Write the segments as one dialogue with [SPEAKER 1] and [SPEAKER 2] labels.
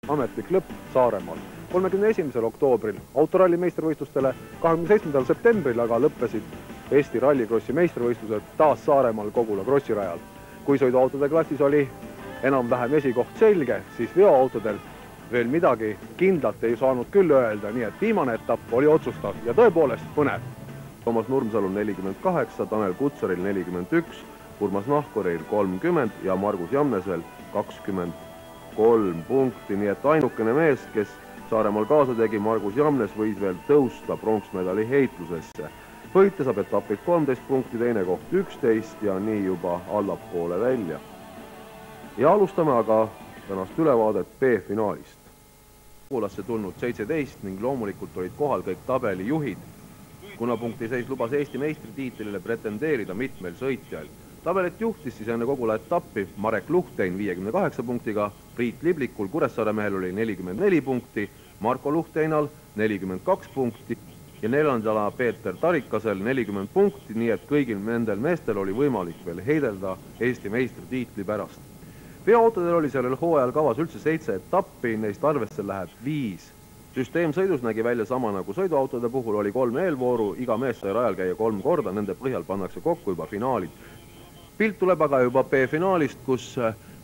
[SPEAKER 1] ametlik lõpp Saaremaal. 31. oktoobril autoralli meistrivõistlustele, 27. septembril aga lõppesid Eesti rallikrossi meistrivõistlused taas Saaremaal Kogula krossirajal. Kui sõiduautode klassis oli enam-vähem esikoht selge, siis veoautodel veel midagi kindlalt ei saanud küll öelda, nii et viimane etapp oli otsustav ja tõepoolest põnev. Toomas Nurmsalul 48, Tanel Kutsaril 41, Urmas Nahkoril 30 ja Margus Jamnesel 23 punkti, nii et ainukene mees, kes Saaremaal kaasa tegi, Margus Jamnes, võis veel tõusta pronksmedali heitlusesse. Võitja saab etapilt 13 punkti, teine koht 11 ja nii juba allapoole välja. Ja alustame aga tänast ülevaadet B-finaalist. Kogulasse tulnud 17 ning loomulikult olid kohal kõik tabelijuhid, kuna punktiseis lubas Eesti meistritiitlile pretendeerida mitmel sõitjal. Tabelit juhtis siis enne Kogula etappi Marek Luhtein 58 punktiga, Priit Liblikul Kuressaare mehel oli 44 punkti, Marko Luhteinal 42 punkti ja neljandala Peeter Tarikasel 40 punkti, nii et kõigil nendel meestel oli võimalik veel heidelda Eesti meistritiitli pärast. Veoautodel oli sellel hooajal kavas üldse 7 etappi, neist arvesse läheb 5. Süsteemsõidus nägi välja sama nagu sõiduautode puhul, oli 3 eelvooru, iga mees sai rajal käia 3 korda, nende põhjal pannakse kokku juba finaalid. Pilt tuleb aga juba B-finaalist, kus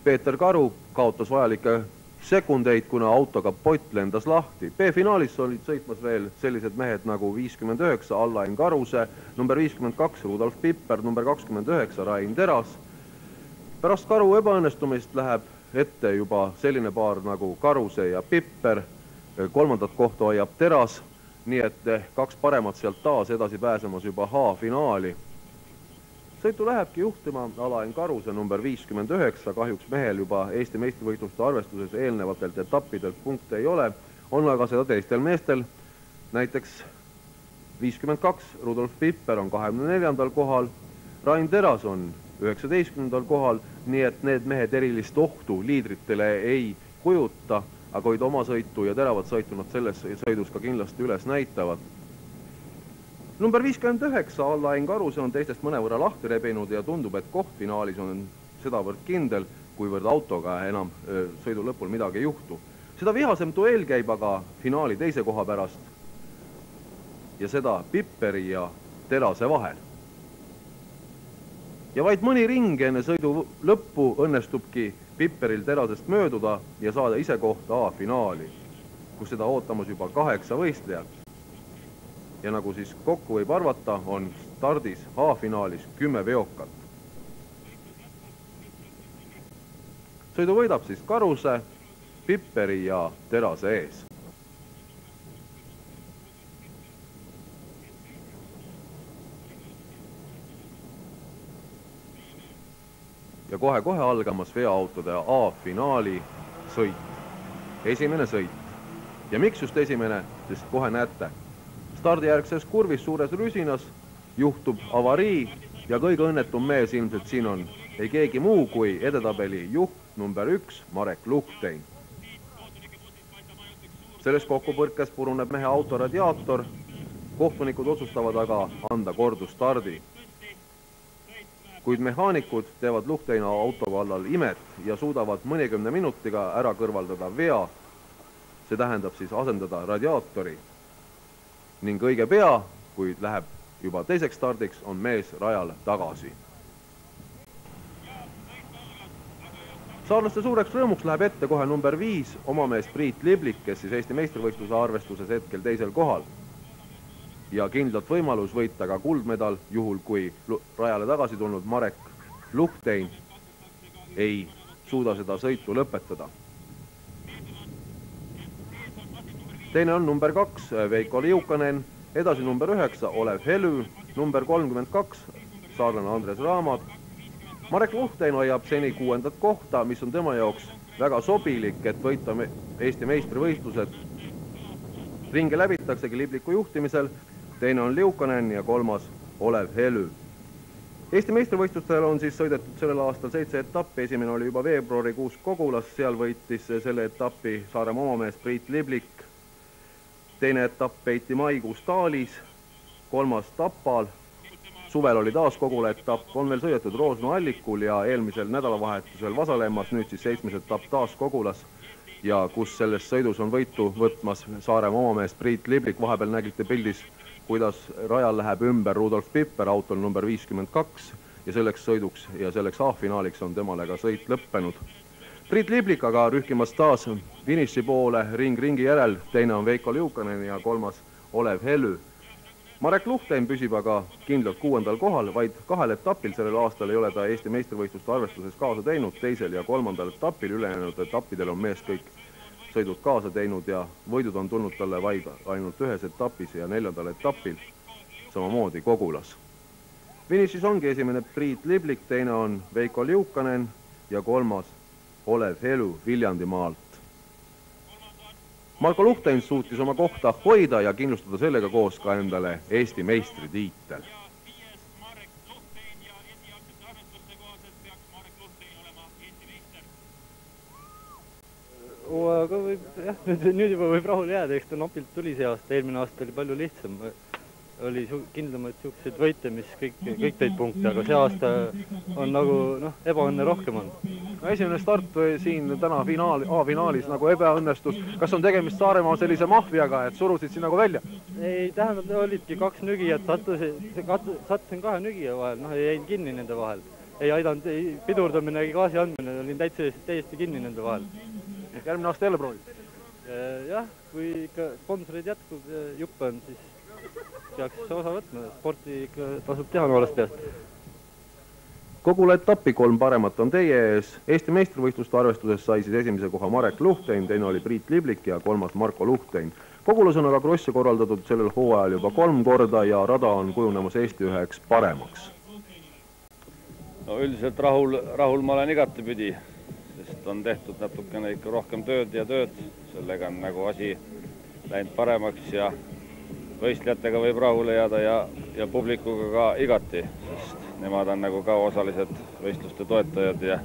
[SPEAKER 1] Peeter Karu kaotas vajalikke sekundeid, kuna auto kapott lendas lahti. B-finaalis olid sõitmas veel sellised mehed nagu 59 Allain Karuse, number 52 Rudolf Pipper, number 29 Rain Teras. Pärast Karu ebaõnnestumist läheb ette juba selline paar nagu Karuse ja Pipper, kolmandat kohta hoiab Teras, nii et 2 paremat sealt taas edasi pääsemas juba H-finaali. Sõitu lähebki juhtima Alain Karuse number 59, kahjuks mehel juba Eesti meistrivõistluste arvestuses eelnevatelt etappidelt punkte ei ole, on aga seda teistel meestel, näiteks 52 Rudolf Pipper on 24. kohal, Rain Teras on 19. kohal, nii et need mehed erilist ohtu liidritele ei kujuta, aga hoid oma sõitu ja teravat sõitu nad selles sõidus ka kindlasti üles näitavad. Number 59 Allain Karuse on teistest mõnevõrra lahti rebinud ja tundub, et koht finaalis on sedavõrd kindel, kuivõrd autoga enam sõidu lõpul midagi ei juhtu. Seda vihasem duell käib aga finaali teise koha pärast ja seda Pipperi ja Terase vahel. Ja vaid mõni ring enne sõidu lõppu õnnestubki Pipperil Terasest mööduda ja saada ise kohta A-finaali, kus seda ootamas juba 8 võistlejat. Ja nagu siis kokku võib arvata, on stardis A-finaalis 10 veokat. Sõidu võidab siis Karuse, Pipperi ja Terase ees. Ja kohe-kohe algamas veoautode A-finaali sõit. Esimene sõit. Ja miks just esimene, sest kohe näete. Stardijärgses kurvis suures rüsinas juhtub avarii ja kõige õnnetum mees ilmselt siin on ei keegi muu kui edetabeli juht number 1 Marek Luhtein. Selles kokkupõrkes puruneb mehe auto radiaator, kohtunikud otsustavad aga anda kordustardi. Kuid mehaanikud teevad Luhteina auto kallal imet ja suudavad mõnikümne minutiga ära kõrvaldada vea, see tähendab siis asendada radiaatori. Ning õige pea, kui läheb juba teiseks stardiks, on mees rajal tagasi. Saarlaste suureks rõõmuks läheb ette kohe number 5 omamees Priit Liblik, kes siis Eesti meistrivõistluse arvestuses hetkel teisel kohal. Ja kindlalt võimalus võita ka kuldmedal, juhul kui rajale tagasi tulnud Marek Luhtein ei suuda seda sõitu lõpetada. Teine on number 2 Veiko Liukanen, edasi number 9 Olev Helü, number 32 saarlane Andres Raamat. Marek Luhtein hoiab seni 6. kohta, mis on tema jaoks väga sobilik, et võita Eesti meistrivõistlused. Ringe läbitaksegi Libliku juhtimisel, teine on Liukanen ja 3. Olev Helü. Eesti meistrivõistlustel on siis sõidetud sellel aastal 7 etappi, esimene oli juba veebruarikuus Kogulas, seal võitis selle etapi Saaremaa omamees Priit Liblik. Teine etapp peiti maikuus Taalis, 3. Tapal, suvel oli taas Kogula etapp, on veel sõidetud Roosna Allikul ja eelmisel nädalavahetusel Vasalemmas, nüüd siis 7. etapp taas Kogulas ja kus selles sõidus on võitu võtmas Saaremaa omamees Priit Liblik. Vahepeal nägite pildis, kuidas rajal läheb ümber Rudolf Pipper autol number 52 ja selleks sõiduks ja selleks A-finaaliks on temale ka sõit lõppenud. Priit Liblik aga rühkimas taas finiši poole ringi järel, teine on Veiko Liukanen ja kolmas Olev Helü. Marek Luhtein püsib aga kindlalt 6. kohal, vaid 2 etapil sellel aastal ei ole ta Eesti meistrivõistluste arvestuses kaasa teinud, 2. ja 3. etapil, ülejäänud etappidel on mees kõik sõidud kaasa teinud ja võidud on tulnud talle vaid ainult 1 etapis ja 4. etapil, samamoodi Kogulas. Finišis ongi esimene Priit Liblik, teine on Veiko Liukanen ja 3. Olev Helü Viljandimaalt. Marko Luhtein suutis oma kohta hoida ja kindlustada sellega koos ka endale Eesti meistritiitel.
[SPEAKER 2] Aga nüüd juba võib rahule jääda, eks ta napilt tuli see aasta, eelmine aasta oli palju lihtsam. Oli kindlamad siuksed võite, mis kõik tõid punkte, aga see aasta on nagu ebaõnne rohkem on.
[SPEAKER 1] Esimene start siin täna A-finaalis nagu ebaõnnestus. Kas on tegemist Saaremaa sellise mahviaga, et surusid siin nagu välja?
[SPEAKER 2] Ei, tähendab, olidki 2 nügijat, sattusin 2 nügija vahel, jäin kinni nende vahel. Ei aidanud pidurdamine ja gaasi andmine, olin täiesti kinni nende vahel.
[SPEAKER 1] Järgmine aasta jälle proovid?
[SPEAKER 2] Jah, kui ikka sponsorid jätkub ja jupp on, siis peaks osa võtma, sporti ikka tasub teha noorest peast.
[SPEAKER 1] Kogula etappi 3 paremat on teie ees. Eesti meistrivõistluste arvestuses sai siis esimese koha Marek Luhtein, teine oli Priit Liblik ja 3. Marko Luhtein. Kogulas on aga krossi korraldatud sellel hooajal juba 3 korda ja rada on kujunemas Eesti üheks paremaks.
[SPEAKER 3] No üldiselt rahul ma olen igatepidi, sest on tehtud natukene ikka rohkem tööd ja tööd. Sellega on nagu asi läinud paremaks ja võistlejatega võib rahule jääda ja publikuga ka igati, sest nemad on nagu ka osalised võistluste toetajad ja...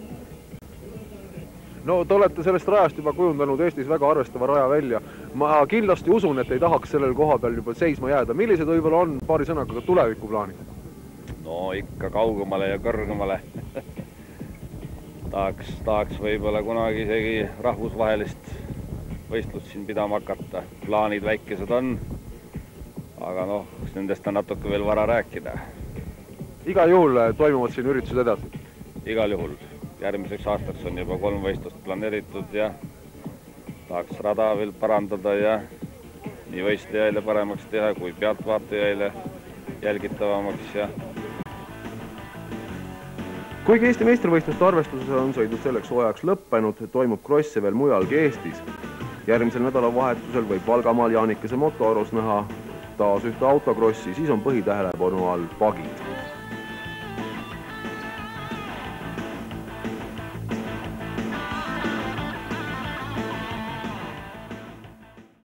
[SPEAKER 1] No te olete sellest rajast juba kujundanud Eestis väga arvestava raja välja. Ma kindlasti usun, et ei tahaks sellel koha peal juba seisma jääda. Millised võib-olla on paari sõnaga tulevikuplaanid?
[SPEAKER 3] No ikka kaugemale ja kõrgemale. Tahaks võib-olla kunagi isegi rahvusvahelist võistlust siin pidama hakata. Plaanid väikesed on. Aga nendest on natuke veel vara rääkida.
[SPEAKER 1] Igal juhul toimuvad siin üritused edasi?
[SPEAKER 3] Igal juhul. Järgmiseks aastaks on juba 3 võistlust planeeritud ja tahaks rada veel parandada ja nii võistlejaile paremaks teha kui pealtvaatajaile jälgitavamaks.
[SPEAKER 1] Kuigi Eesti meistrivõistluste arvestuses on sõidud selleks hooajaks lõppenud, toimub krosse veel mujalgi Eestis. Järgmisel nädalavahetusel võib Valgamaal Jaanikese motoarus näha taas ühte autokrossi, siis on põhitähelepanu all pagid.